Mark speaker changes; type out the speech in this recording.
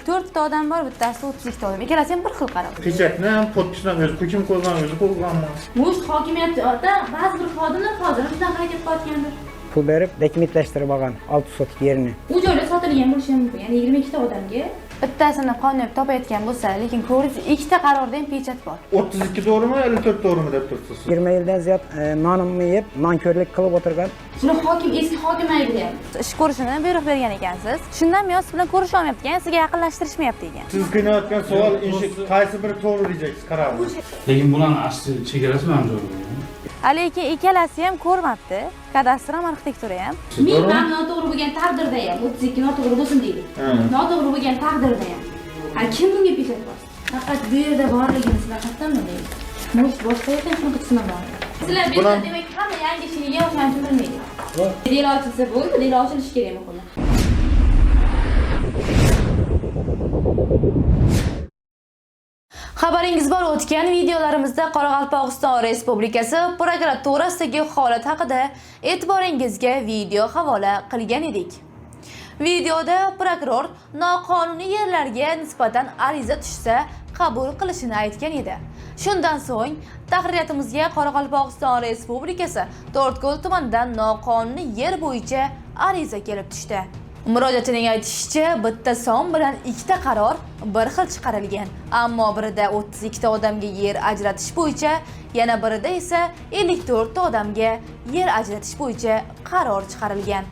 Speaker 1: 54 ta odam bor, bittasi 32 ta odam. Ikkalasi ham bir xil qaror.
Speaker 2: Pechatni ham podpisni ham o'zi kim qo'ygan, o'zi qo'yganmi?
Speaker 1: Mush hokimiyatda ba'zi bir xodimlar hozir bizdan qaytib qolgandir.
Speaker 3: Pul berib, dokumentlashtirib olgan 6 sotik yerini.
Speaker 1: U joyda sotilgan bo'lishi mumkin. Ya'ni 22 ta odamga bittasini qonunib topayotgan bo'lsa, lekin ko'ringiz ikkita qarorda ham pechat bor.
Speaker 2: 32 to'g'rimi, 54 to'g'rimi deb turibsiz?
Speaker 3: 20 yildan ziyod nonimni yeb, nonko'rlik qilib o'tirgan.
Speaker 1: Shuni eski hokim ayblayapti. Ish ko'rishini buyruq bergan ekansiz. Shundan buyon siz bilan ko'risha olmayapti ekan, sizga yaqinlashtirishmayapti ekan.
Speaker 2: Siz qiynayotgan savol qaysi biri to'g'ri deysiz, qarang.
Speaker 4: Lekin bularni asli chegarasi ham joylangan.
Speaker 1: Lekin ikkalasi ham ko'rmabdi. Kadastr ham arxitektura ham. Men noto'g'ri bo'lgan taqdirda ham 32 noto'g'ri bo'lsin deylik. Noto'g'ri bo'lgan taqdirda ham. Kim bunga pechat bosdi? Faqat bu yerda borligini sizlar qayerdan bildingiz? Mush boshqa yerdan shunaqa tushunmadim. Sizlar bizda demak hamma yangi ishga o'xshashni bilmaydi. Delo ochilsa bo'ldi, delo ochilishi kerak muhimi. Xabaringiz bor, o'tgan videolarimizda Qoraqalpog'iston Respublikasi prokuraturasidagi holat haqida e'tiboringizga video havola qilgan edik. Videoda prokuror noqonuniy yerlarga nisbatan ariza tushsa qabul qilishini aytgan edi. Shundan so'ng tahririyatımizga Qoraqalpog'iston Respublikasi To'rtko'l tumanidan noqonuniy yer bo'yicha ariza kelib tushdi. Murojaatchining aytishicha, bitta son bilan ikkita qaror bir xil chiqarilgan, ammo birida 32 ta odamga yer ajratish bo'yicha, yana birida esa 54 ta odamga yer ajratish bo'yicha qaror chiqarilgan.